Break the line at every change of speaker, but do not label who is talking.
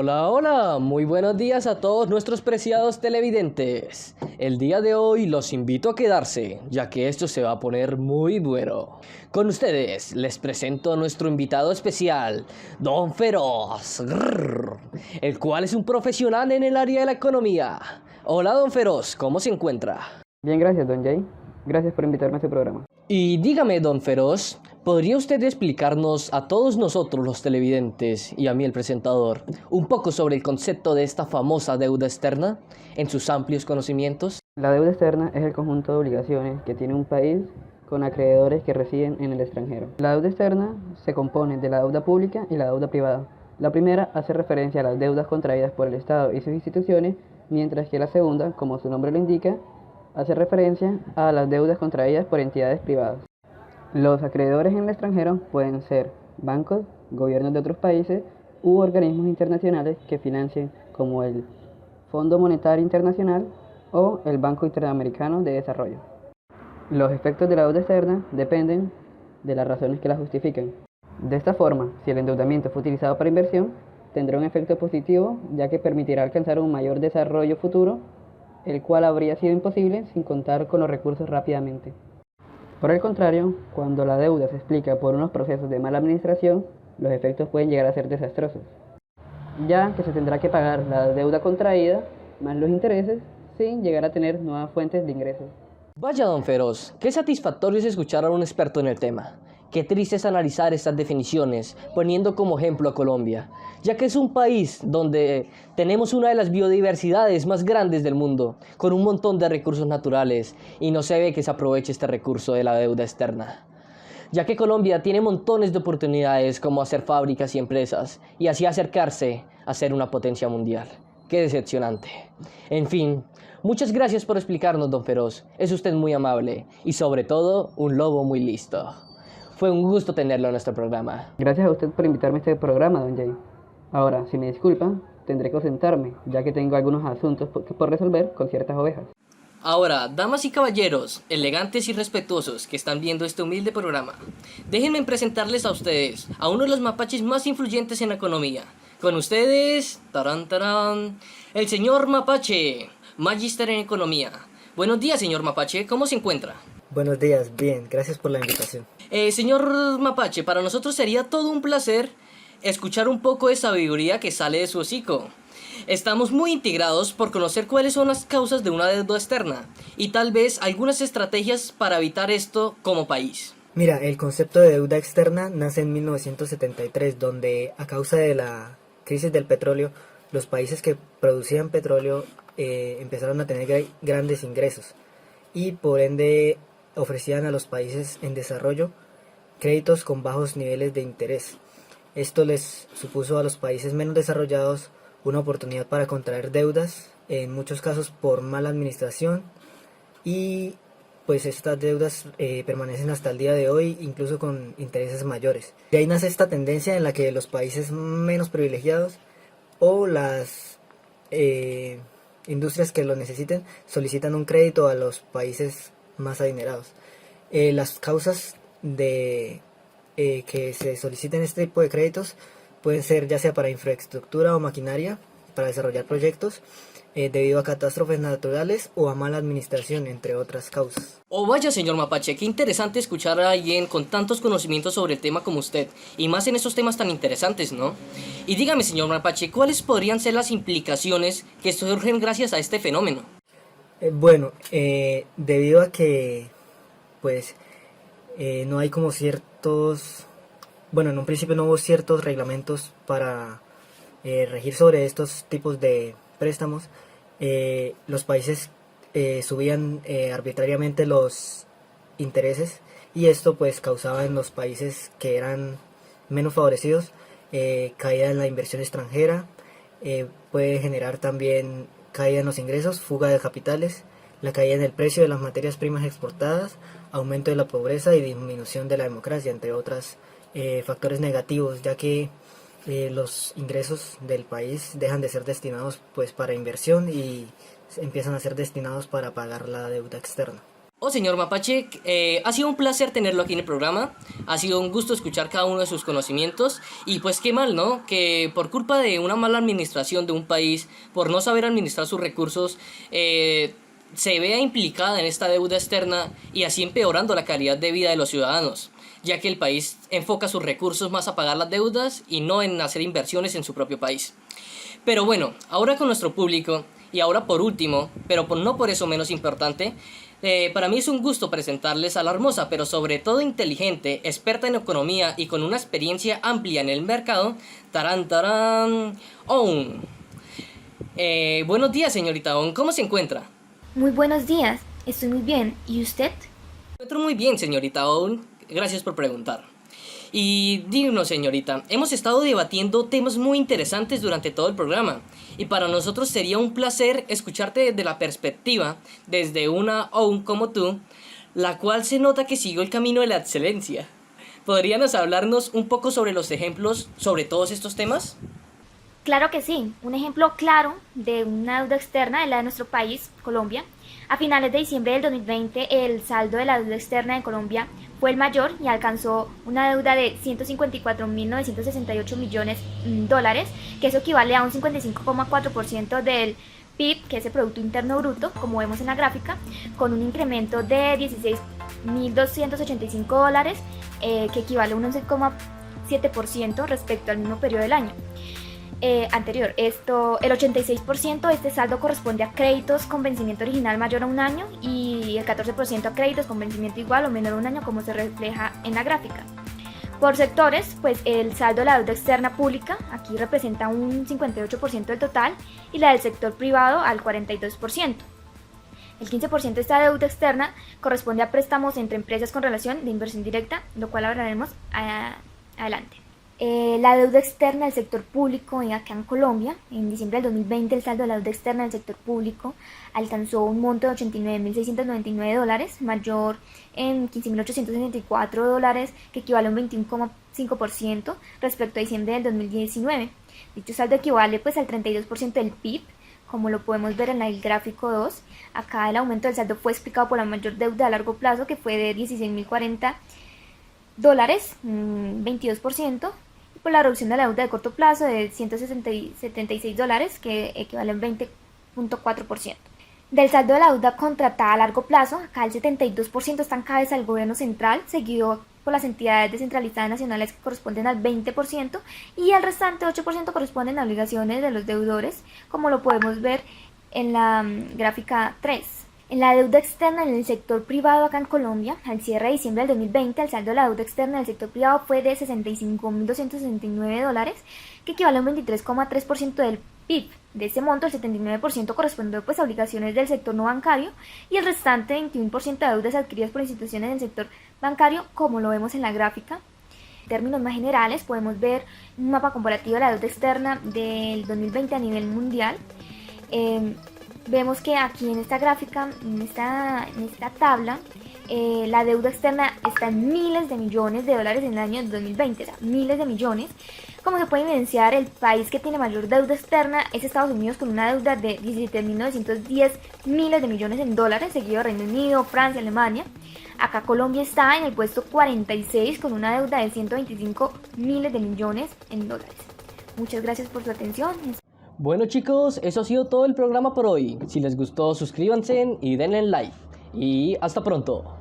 Hola, hola, muy buenos días a todos nuestros preciados televidentes. El día de hoy los invito a quedarse, ya que esto se va a poner muy bueno. Con ustedes les presento a nuestro invitado especial, Don Feroz, el cual es un profesional en el área de la economía. Hola, Don Feroz, ¿cómo se encuentra?
Bien, gracias, Don Jay. Gracias por invitarme a su programa.
Y dígame, Don Feroz, ¿podría usted explicarnos a todos nosotros los televidentes y a mí el presentador un poco sobre el concepto de esta famosa deuda externa en sus amplios conocimientos?
La deuda externa es el conjunto de obligaciones que tiene un país con acreedores que residen en el extranjero. La deuda externa se compone de la deuda pública y la deuda privada. La primera hace referencia a las deudas contraídas por el Estado y sus instituciones, mientras que la segunda, como su nombre lo indica, hace referencia a las deudas contraídas por entidades privadas. Los acreedores en el extranjero pueden ser bancos, gobiernos de otros países u organismos internacionales que financien, como el Fondo Monetario Internacional o el Banco Interamericano de Desarrollo. Los efectos de la deuda externa dependen de las razones que la justifican. De esta forma, si el endeudamiento fue utilizado para inversión, tendrá un efecto positivo, ya que permitirá alcanzar un mayor desarrollo futuro, el cual habría sido imposible sin contar con los recursos rápidamente. Por el contrario, cuando la deuda se explica por unos procesos de mala administración, los efectos pueden llegar a ser desastrosos, ya que se tendrá que pagar la deuda contraída más los intereses sin llegar a tener nuevas fuentes de ingresos.
Vaya, Don Feroz, qué satisfactorio es escuchar a un experto en el tema. Qué triste es analizar estas definiciones, poniendo como ejemplo a Colombia, ya que es un país donde tenemos una de las biodiversidades más grandes del mundo, con un montón de recursos naturales, y no se ve que se aproveche este recurso de la deuda externa. Ya que Colombia tiene montones de oportunidades como hacer fábricas y empresas, y así acercarse a ser una potencia mundial. Qué decepcionante. En fin, muchas gracias por explicarnos, Don Feroz. Es usted muy amable y sobre todo un lobo muy listo. Fue un gusto tenerlo en nuestro programa.
Gracias a usted por invitarme a este programa, Don Jay. Ahora, si me disculpa, tendré que ausentarme, ya que tengo algunos asuntos por resolver con ciertas ovejas.
Ahora, damas y caballeros, elegantes y respetuosos que están viendo este humilde programa, déjenme presentarles a ustedes a uno de los mapaches más influyentes en la economía. Con ustedes, tarán, tarán, el señor Mapache, Magister en Economía. Buenos días, señor Mapache, ¿cómo se encuentra?
Buenos días, bien, gracias por la invitación.
Señor Mapache, para nosotros sería todo un placer escuchar un poco de sabiduría que sale de su hocico. Estamos muy integrados por conocer cuáles son las causas de una deuda externa y tal vez algunas estrategias para evitar esto como país.
Mira, el concepto de deuda externa nace en 1973, donde a causa de la crisis del petróleo, los países que producían petróleo empezaron a tener grandes ingresos y por ende ofrecían a los países en desarrollo créditos con bajos niveles de interés. Esto les supuso a los países menos desarrollados una oportunidad para contraer deudas, en muchos casos por mala administración, y pues estas deudas permanecen hasta el día de hoy, incluso con intereses mayores. De ahí nace esta tendencia en la que los países menos privilegiados o las industrias que lo necesiten solicitan un crédito a los países más adinerados. Las causas de que se soliciten este tipo de créditos pueden ser ya sea para infraestructura o maquinaria, para desarrollar proyectos, debido a catástrofes naturales o a mala administración, entre otras causas.
Oh vaya, señor Mapache, qué interesante escuchar a alguien con tantos conocimientos sobre el tema como usted, y más en estos temas tan interesantes, ¿no? Y dígame, señor Mapache, ¿cuáles podrían ser las implicaciones que surgen gracias a este fenómeno?
Debido a que pues no hay como ciertos, bueno, en un principio no hubo ciertos reglamentos para regir sobre estos tipos de préstamos, los países subían arbitrariamente los intereses, y esto pues causaba en los países que eran menos favorecidos caída en la inversión extranjera, puede generar también caída en los ingresos, fuga de capitales, la caída en el precio de las materias primas exportadas, aumento de la pobreza y disminución de la democracia, entre otros factores negativos, ya que los ingresos del país dejan de ser destinados pues para inversión y empiezan a ser destinados para pagar la deuda externa.
Oh, señor Mapache, ha sido un placer tenerlo aquí en el programa, ha sido un gusto escuchar cada uno de sus conocimientos y pues qué mal, ¿no? Que por culpa de una mala administración de un país, por no saber administrar sus recursos, se vea implicada en esta deuda externa y así empeorando la calidad de vida de los ciudadanos, ya que el país enfoca sus recursos más a pagar las deudas y no en hacer inversiones en su propio país. Pero bueno, ahora con nuestro público, y ahora por último, pero no por eso menos importante, para mí es un gusto presentarles a la hermosa, pero sobre todo inteligente, experta en economía y con una experiencia amplia en el mercado, Tarán Tarán Oun. Buenos días, señorita Oun, ¿cómo se encuentra?
Muy buenos días, estoy muy bien. ¿Y usted?
Me encuentro muy bien, señorita Oun, gracias por preguntar. Y díganos, señorita, hemos estado debatiendo temas muy interesantes durante todo el programa y para nosotros sería un placer escucharte desde la perspectiva, desde una OUN como tú, la cual se nota que siguió el camino de la excelencia. ¿Podríamos hablarnos un poco sobre los ejemplos sobre todos estos temas?
Claro que sí. Un ejemplo claro de una deuda externa es la de nuestro país, Colombia. A finales de diciembre del 2020, el saldo de la deuda externa de Colombia fue el mayor y alcanzó una deuda de 154.968 millones de dólares, que eso equivale a un 55,4% del PIB, que es el Producto Interno Bruto, como vemos en la gráfica, con un incremento de 16.285 dólares, que equivale a un 11,7% respecto al mismo periodo del año anterior. El 86% de este saldo corresponde a créditos con vencimiento original mayor a un año y el 14% a créditos con vencimiento igual o menor a un año, como se refleja en la gráfica. Por sectores, pues el saldo de la deuda externa pública aquí representa un 58% del total y la del sector privado al 42%. El 15% de esta deuda externa corresponde a préstamos entre empresas con relación de inversión directa, lo cual hablaremos adelante. La deuda externa del sector público acá en Colombia, en diciembre del 2020 el saldo de la deuda externa del sector público alcanzó un monto de 89.699 dólares, mayor en 15.864 dólares, que equivale a un 21,5% respecto a diciembre del 2019. Dicho saldo equivale pues al 32% del PIB, como lo podemos ver en el gráfico 2. Acá el aumento del saldo fue explicado por la mayor deuda a largo plazo, que fue de 16.040 dólares, 22%, y por la reducción de la deuda de corto plazo de 176 dólares, que equivale a un 20,4%. Del saldo de la deuda contratada a largo plazo, acá el 72% está en cabeza del gobierno central, seguido por las entidades descentralizadas nacionales, que corresponden al 20%, y el restante 8% corresponden a obligaciones de los deudores, como lo podemos ver en la gráfica 3. En la deuda externa en el sector privado acá en Colombia, al cierre de diciembre del 2020, el saldo de la deuda externa del sector privado fue de 65.269 dólares, que equivale a un 23,3% del PIB. De ese monto, el 79% correspondió pues a obligaciones del sector no bancario y el restante 21% a deudas adquiridas por instituciones del sector bancario, como lo vemos en la gráfica. En términos más generales, podemos ver un mapa comparativo de la deuda externa del 2020 a nivel mundial. Vemos que aquí en esta gráfica, en esta tabla, la deuda externa está en miles de millones de dólares en el año 2020, o sea, miles de millones. Como se puede evidenciar, el país que tiene mayor deuda externa es Estados Unidos, con una deuda de 17.910 miles de millones en dólares, seguido de Reino Unido, Francia, Alemania. Acá Colombia está en el puesto 46 con una deuda de 125 miles de millones en dólares. Muchas gracias por su atención.
Bueno chicos, eso ha sido todo el programa por hoy. Si les gustó, suscríbanse y denle like. Y hasta pronto.